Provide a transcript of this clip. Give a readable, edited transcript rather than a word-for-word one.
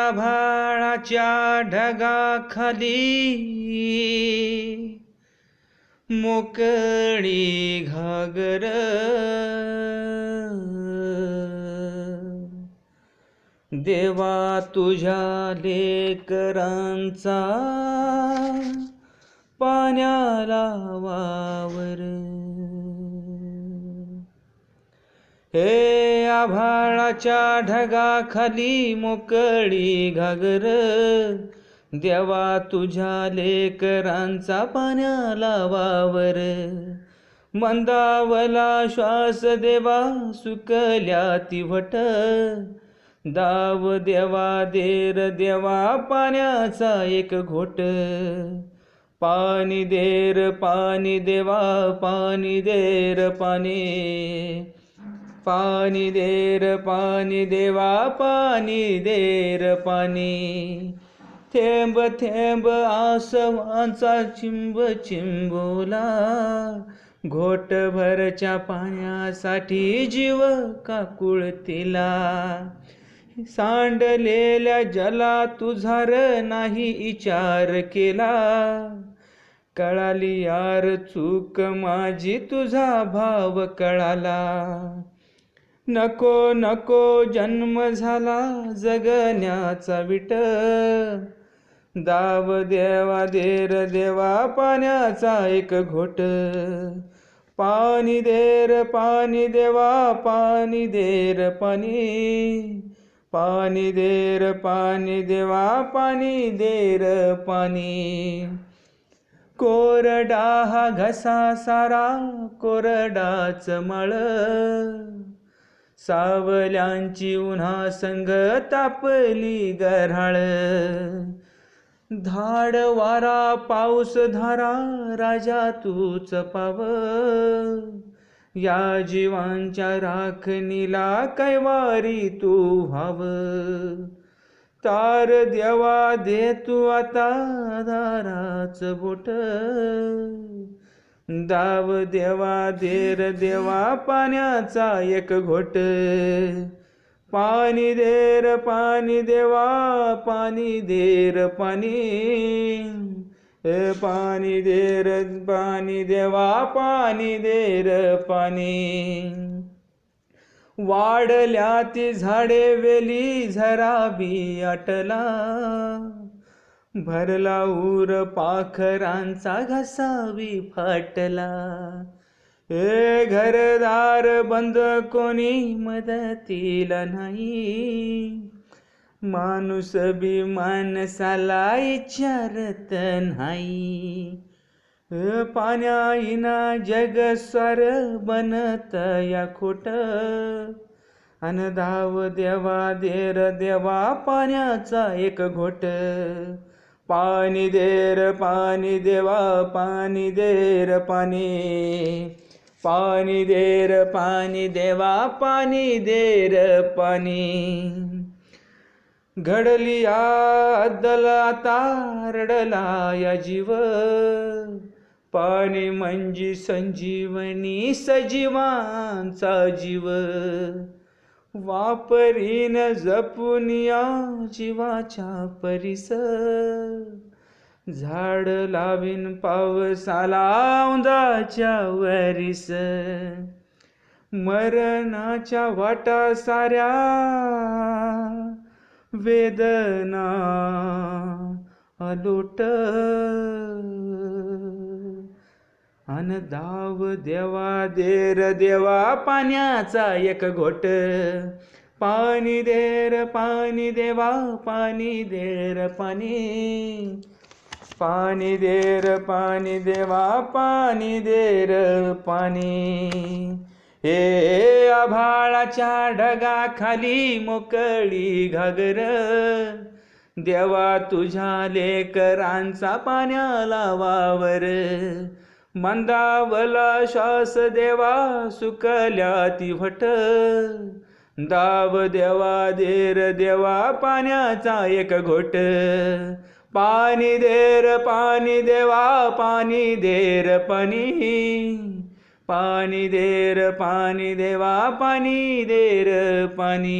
आभाळाच्या ढगाखाली मोकळी घागर, देवा तुझ्या लेकरांचा पाण्याला वावर. हे आभाळाच्या ढगाखाली मोकळी घागर, देवा तुझ्या लेकरांचा पाण्याला वावर. मंदावला श्वास देवा सुकल्या तिवट, दाव देवा देर देवा पाण्याचा एक घोट. पाणी देर पाणी देवा पाणी देर पाणी, पाणी देर पाणी देवा पाणी देर पाणी. थेंब थेंब आसवांचा चिंब चिंबोला, घोटभरच्या पाण्यासाठी जीव काकुळतीला. सांडलेल्या जला तुझा र नाही विचार केला, कळाली यार चूक माझी तुझा भाव कळाला. नको नको जन्म झाला जगण्याचा विट, दाव देवा देर देवा पाण्याचा एक घोट. पाणी देर पाणी देवा पाणी देर पाणी, पाणी देर पाणी देवा पाणी देर पाणी. कोरडा हा घसा सारा कोरडाच मळ, सावल्यांची उन्हा संग तापली गऱ्हाळ. धाड वारा पाऊस धारा राजा तूच पाव, या जीवांच्या राखणीला कैवारी तू व्हाव. तार देवा दे तू आता दाराच बोट, दाव देवा देर देवा पाण्याचा एक घोट. पाणी देर पाणी देवा पाणी देर पाणी, पाणी देर पाणी देवा पाणी देर पाणी. वाढल्या ती झाडे वेली झराबी आटला, भरला ऊर पाखरांचा घसावी फाटला. हे घरदार बंद कोणी मदतीला नाही, माणूस बी माणसाला विचारत नाही. पाण्याईना जग स्वर बनत या खोट, अन दाव देवा देर देवा पाण्याचा एक घोट. पाणी देर पाणी देवा पाणी देर पाणी, पाणी देर पाणी देवा पाणी देर पाणी. घडली अद्दल आता रडला या जीव, पाणी म्हणजे संजीवनी सजीवांचा जीव. वापरीन जपून या जीवाच्या परीस, झाड लावीन पावसाला औंदाच्या वरीस. मरणाच्या वाटा साऱ्या वेदना अलोट, अन दाव देवा देर देवा पाण्याचा एक घोट. पाणी देर पाणी देवा पाणी देर पाणी, पाणी देर पाणी देवा पाणी देर पाणी. हे आभाळाच्या ढगाखाली मोकळी घागर, देवा तुझ्या लेकरांचा पाण्याला वावर. मंदावला श्वास देवा सुकल्या तिवट, दाब देवा देर देवा पाण्याचा एक घोट. पाणी देर पाणी देवा पाणी देर पाणी. पाणी देर पाणी देवा पाणी देर पाणी.